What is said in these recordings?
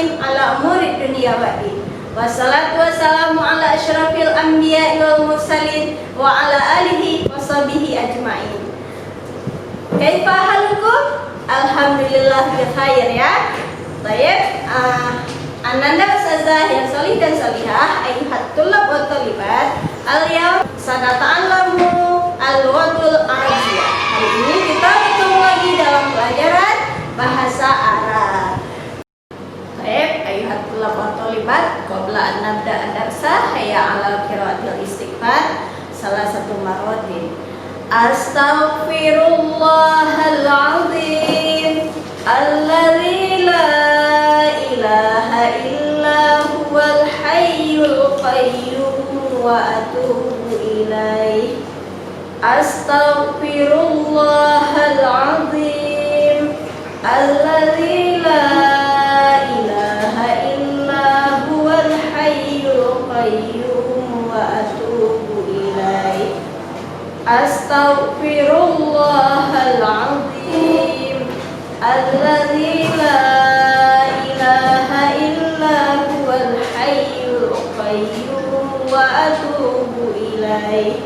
ajma'in ala umuri dunia wa din. Wassalatu wassalamu ala asyrafil anbiya wal mursalin wa ala alihi wa sahbihi ajma'in. Kaifa halukum? Alhamdulillah bi khair ya. Baik, ananda ustazah yang salih dan salihah, ayyuhat tullab wa talibat, al-yawm sanata'allamu al-lughatul arabiyyah. Hari ini kita bertemu lagi dalam pelajaran bahasa Arab. Baik, ayyuhat tullab wa talibat, qabla an nabda ad-darsa hayya 'ala qiraatil istighfar salah satu marwatin. Astaghfirullahal azim alladzi la ilaha illa huwal hayyul qayyum wa atubu ilaih. Astaghfirullahal azim alladzi la ilaha illa huwal hayyul qayyum wa atubu ilaih. Astaghfirullahal azim alladzi la ilaha illa huwal hayyul qayyum wa atubu ilaih.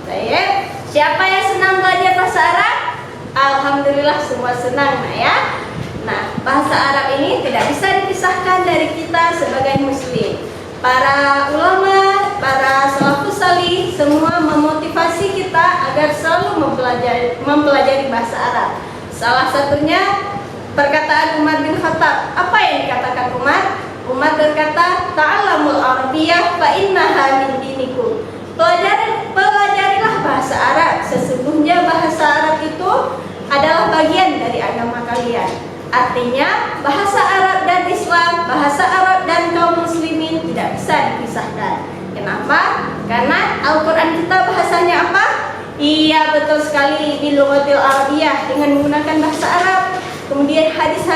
Baik, siapa yang senang belajar bahasa Arab? Alhamdulillah semua senang ya. Nah, bahasa Arab ini tidak bisa dipisahkan dari kita sebagai muslim. Para ulama, para salafus salih semua memotivasi kita agar selalu mempelajari bahasa Arab. Salah satunya perkataan Umar bin Khattab. Apa yang dikatakan Umar? Umar berkata, "Ta'allamul arabiyyah fa innaha min dinikum." Pelajarilah bahasa Arab. Sesungguhnya bahasa Arab itu adalah bagian dari agama kalian. Artinya bahasa Arab dan Islam, bahasa Arab dan kaum muslimin tidak bisa dipisahkan. Kenapa? Karena Al-Quran kita bahasanya apa? Iya, betul sekali, bilughatil arabiyyah, dengan menggunakan bahasa Arab. Kemudian hadis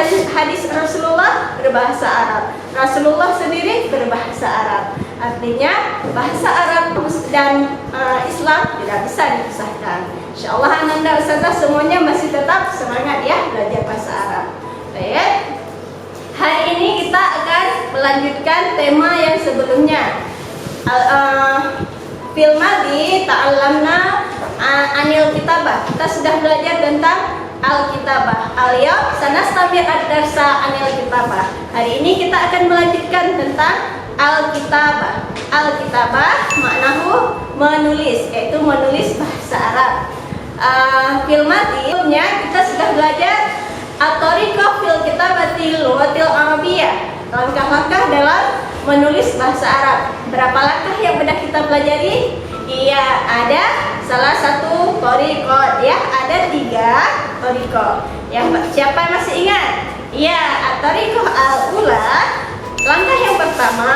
Rasulullah berbahasa Arab. Rasulullah sendiri berbahasa Arab. Artinya bahasa Arab dan Islam tidak bisa dipisahkan. Insyaallah ananda ustazah semuanya masih tetap semangat ya belajar bahasa Arab. Baik. Hari ini kita akan melanjutkan tema yang sebelumnya. Fil madi ta'allamna anil kitabah. Kita sudah belajar tentang al-kitabah. Al-yawm sanastamir ad-darsa anil kitabah. Hari ini kita akan melanjutkan tentang al-kitabah. Al-kitabah maknahu menulis, yaitu menulis bahasa Arab. Fil madi kita sudah belajar at-tariqah fil kitabatil lughatil arabiyyah. Langkah-langkah dalam menulis bahasa Arab. Berapa langkah yang sudah kita pelajari? Iya, ada salah satu tariqah ya, ada 3 tariqah. Siapa yang masih ingat? Iya, at-tariqah al-ula. Langkah yang pertama,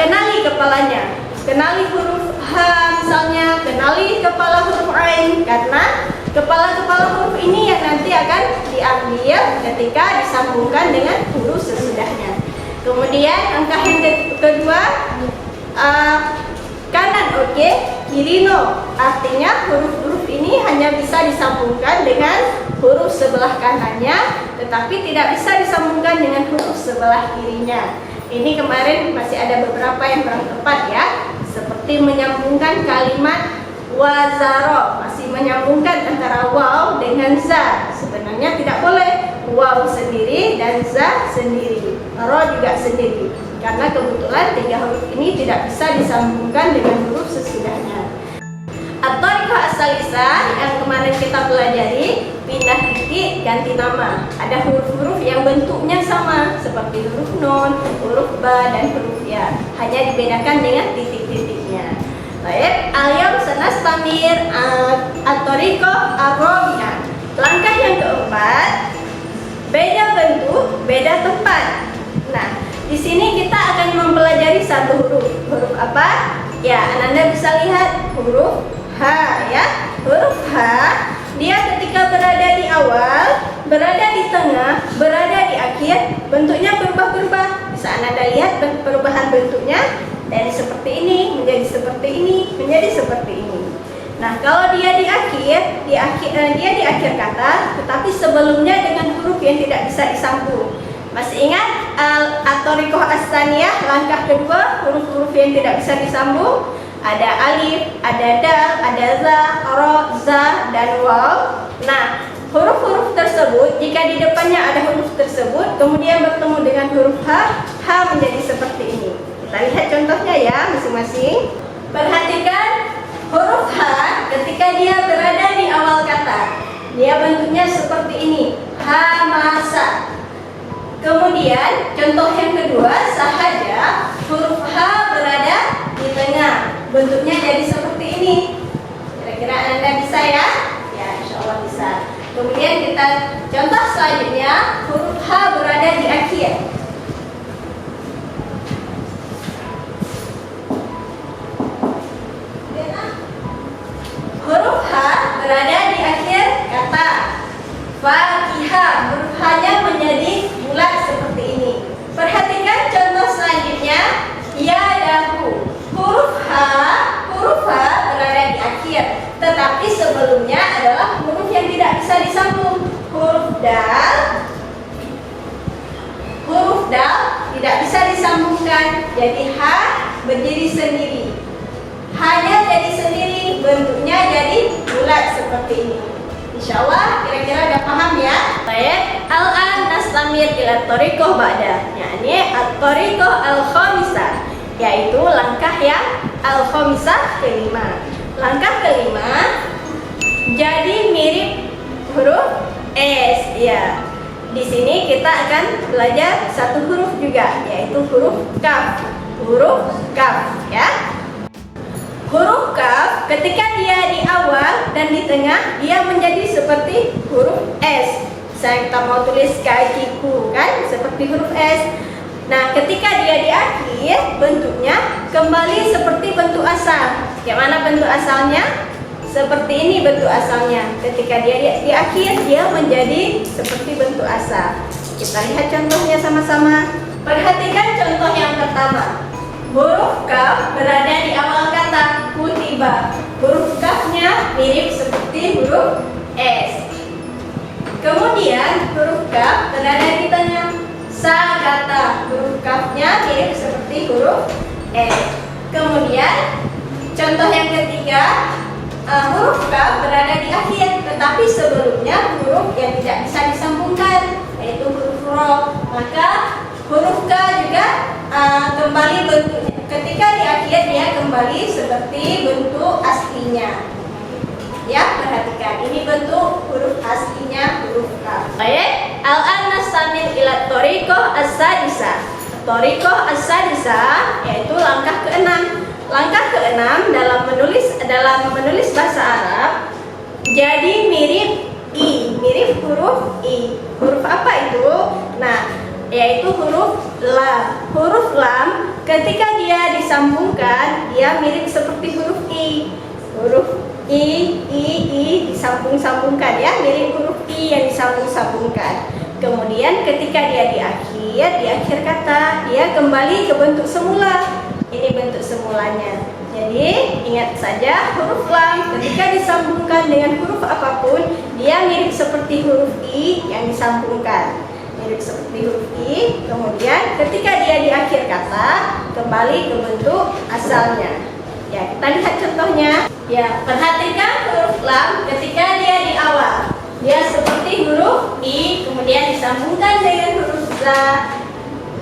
kenali kepalanya. Kenali huruf H misalnya, kenali kepala huruf Ain, karena kepala-kepala huruf ini yang nanti akan diambil ketika disambungkan dengan huruf sesudahnya. Kemudian langkah yang kedua, kanan oke, kiri no. Artinya huruf-huruf ini hanya bisa disambungkan dengan huruf sebelah kanannya, tetapi tidak bisa disambungkan dengan huruf sebelah kirinya. Ini kemarin masih ada beberapa yang kurang tepat ya, seperti menyambungkan kalimat wazaro, masih menyambungkan antara waw dengan za. Sebenarnya tidak boleh waw sendiri dan za sendiri, ro juga sendiri, karena kebetulan 3 huruf ini tidak bisa disambungkan dengan huruf sesudahnya. At-tariqah as-salisah yang kemarin kita pelajari, pindah titik ganti nama. Ada huruf-huruf yang bentuknya sama seperti huruf nun, huruf ba dan huruf ya, hanya dibedakan dengan titik-titiknya. Baik, al-yawm sanastamir at-tariqah ar-rabi'ah. Langkah yang keempat, beda bentuk, beda tempat. Nah, di sini kita akan mempelajari satu huruf. Huruf apa? Ya, Anda bisa lihat huruf H ya. Huruf H, dia ketika berada di awal, berada di tengah, berada di akhir, bentuknya berubah-ubah. Bisa Anda lihat perubahan bentuknya dari seperti ini menjadi seperti ini menjadi seperti ini. Nah, kalau dia di akhir kata, tetapi sebelumnya dengan huruf yang tidak bisa disambung. Masih ingat at-thariqah as-tsaniyah, langkah kedua, huruf-huruf yang tidak bisa disambung? Ada alif, ada dal, ada za, ro, za, dan waw. Nah, huruf-huruf tersebut, jika di depannya ada huruf tersebut, kemudian bertemu dengan huruf H menjadi seperti ini. Kita lihat contohnya ya, masing-masing. Perhatikan huruf H ketika dia berada di awal kata. Dia bentuknya seperti ini, hamasa. Kemudian, contoh yang kedua, sahaja huruf H berada di tengah. Bentuknya jadi seperti ini. Kira-kira Anda bisa ya? Ya, insya Allah bisa. Kemudian kita contoh selanjutnya, huruf H berada di akhir. Huruf H berada di akhir kata. Fakihah, huruf H-nya menjadi bulat seperti ini. Perhatikan contoh selanjutnya, yadahu. Huruf H berada di akhir, tetapi sebelumnya adalah huruf yang tidak bisa disambung. Huruf dal tidak bisa disambungkan, jadi H berdiri sendiri. H-nya jadi sendiri, bentuknya jadi bulat seperti ini. Insya Allah kira-kira udah paham ya. Baik, al-an nastamir ila thariqah ba'da, yakni at-thariqah al-khamisah, yaitu langkah yang al-khamisah kelima. Langkah kelima jadi mirip huruf S ya. Di sini kita akan belajar satu huruf juga, yaitu huruf kaf. Huruf kaf ya. Huruf kaf ketika dia di awal dan di tengah, dia menjadi seperti huruf S. Saya kita mau tulis kakiku kan, seperti huruf S. Nah, ketika dia di akhir, bentuknya kembali seperti bentuk asal. Bagaimana bentuk asalnya? Seperti ini bentuk asalnya. Ketika dia di akhir, dia menjadi seperti bentuk asal. Kita lihat contohnya sama-sama. Perhatikan contoh yang pertama. Huruf kaf berada di awal kata kutiba. Huruf kafnya mirip seperti huruf S. Kemudian huruf kaf berada di tengah. Sagata. Huruf kafnya mirip seperti huruf S. Kemudian contoh yang ketiga, huruf kaf berada di akhir, tetapi sebelumnya huruf yang tidak bisa disambungkan, yaitu huruf ro. Maka huruf K juga kembali bentuknya. Ketika di akhir dia kembali seperti bentuk aslinya. Ya, perhatikan ini bentuk huruf aslinya huruf K. Baik, al-an nastamir ila thariqah as-sadisah. Thariqah as-sadisah yaitu langkah keenam. Langkah keenam dalam menulis bahasa Arab jadi mirip I, mirip huruf I. Huruf apa itu? Nah, yaitu huruf lam. Huruf lam ketika dia disambungkan, dia mirip seperti huruf I. Huruf I disambung-sambungkan ya, mirip huruf I yang disambung-sambungkan. Kemudian ketika dia di akhir kata, dia kembali ke bentuk semula. Ini bentuk semulanya. Jadi ingat saja, huruf lam ketika disambungkan dengan huruf apapun, dia mirip seperti huruf I yang disambungkan. Mirip seperti huruf I, kemudian ketika dia di akhir kata, kembali ke bentuk asalnya. Ya, kita lihat contohnya. Ya, perhatikan huruf lam ketika dia di awal. Dia seperti huruf I, kemudian disambungkan dengan huruf za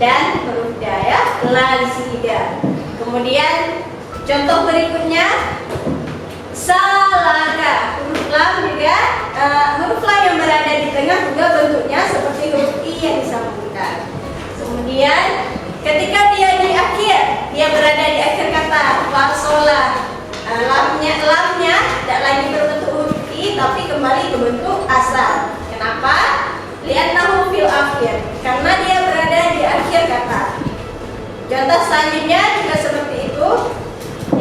dan huruf da ya, lazida. Kemudian contoh berikutnya, salaka. Huruf lam juga, huruf lam yang berada di tengah juga bentuknya seperti huruf I yang disambungkan. Kemudian ketika dia di akhir, dia berada di akhir kata, wasola. Lamnya tidak lagi berbentuk huruf I, tapi kembali ke bentuk asal. Kenapa? Li'annahu fil akhir, karena dia berada di akhir kata. Contoh selanjutnya juga seperti itu.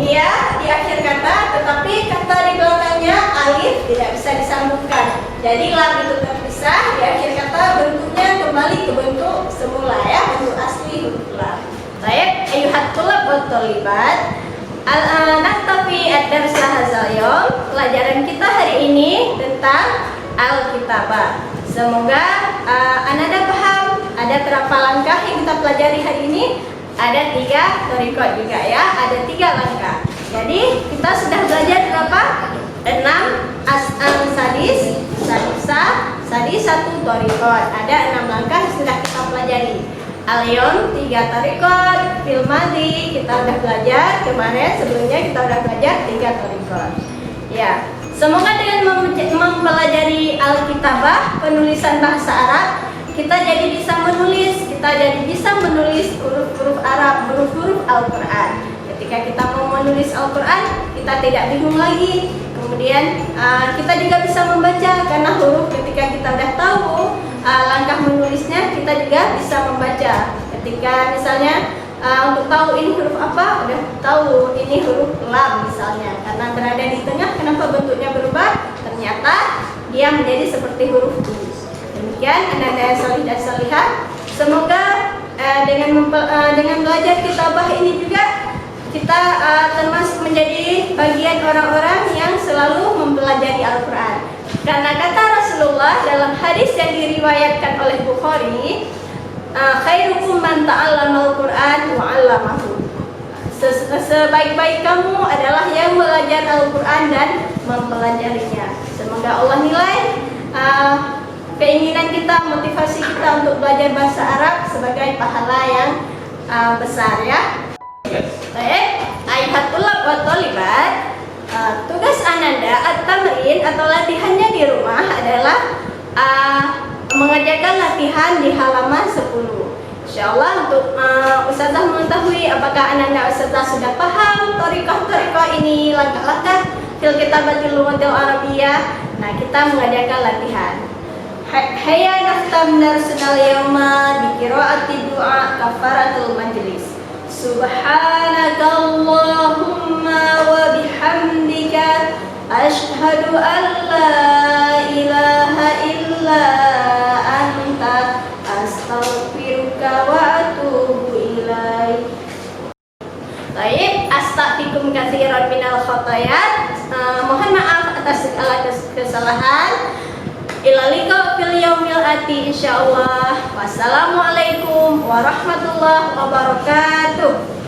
Dia di akhir kata, tetapi kata di belakangnya alif tidak bisa disambungkan. Jadi lam itu terpisah, di akhir kata bentuknya kembali ke bentuk semula ya, bentuk asli huruf lam. Baik, ayuhat tulab wa thalibat. Naktafi ad-darsa hadzal yaum. Pelajaran kita hari ini tentang Alkitabah. Semoga Anda paham, Ada berapa langkah yang kita pelajari hari ini? Ada 3 thariqat juga ya, ada 3 langkah. Jadi kita sudah belajar berapa? 6 as'al sadis, sadisa, sadisatu thariqat. Ada 6 langkah yang sudah kita pelajari. Al-yawm 3 thariqat, fil madhi kita udah belajar kemarin, sebelumnya kita udah belajar 3 thariqat. Ya, semoga dengan mempelajari Alkitabah, penulisan bahasa Arab, kita jadi bisa menulis huruf-huruf Arab, huruf-huruf Al-Quran. Ketika kita mau menulis Al-Quran, kita tidak bingung lagi. Kemudian kita juga bisa membaca, karena huruf ketika kita udah tahu langkah menulisnya, kita juga bisa membaca. Ketika misalnya untuk tahu ini huruf apa, udah tahu ini huruf lam misalnya, karena berada di tengah, kenapa bentuknya berubah? Ternyata dia menjadi seperti huruf U. Demikian anak-anak salih dan salihah, semoga dengan belajar kitabah ini juga kita termasuk menjadi bagian orang-orang yang selalu mempelajari Al-Quran. Karena kata Rasulullah dalam hadis yang diriwayatkan oleh Bukhari, khairukum man ta'allamal Qur'an wa 'allamahu. Sebaik-baik kamu adalah yang belajar Al-Quran dan mempelajarinya. Semoga Allah nilai keinginan kita, motivasi kita untuk belajar bahasa Arab sebagai pahala yang besar ya. Baik, ayat tulab wa tolibat. Tugas Ananda at-tamrin atau latihannya di rumah adalah mengerjakan latihan di halaman 10. Insyaallah untuk Ustazah mengetahui apakah Ananda Ustazah sudah paham thariqah ini, langkah-langkah fil kitabatil lughatil arabiyyah. Nah, kita mengerjakan latihan. Hayya naftam darsunal yawma bi qiraati du'a kafaratul majlis. Subhanakallahumma wa bihamdika asyhadu an la ilaha illa anta astaghfiruka wa atubu ilaik. Baik, astaghfirukum katsiran minal khotoyat. Mohon maaf atas segala kesalahan. Ila liqa fil yaumil ati insyaallah. Wassalamualaikum warahmatullahi wabarakatuh.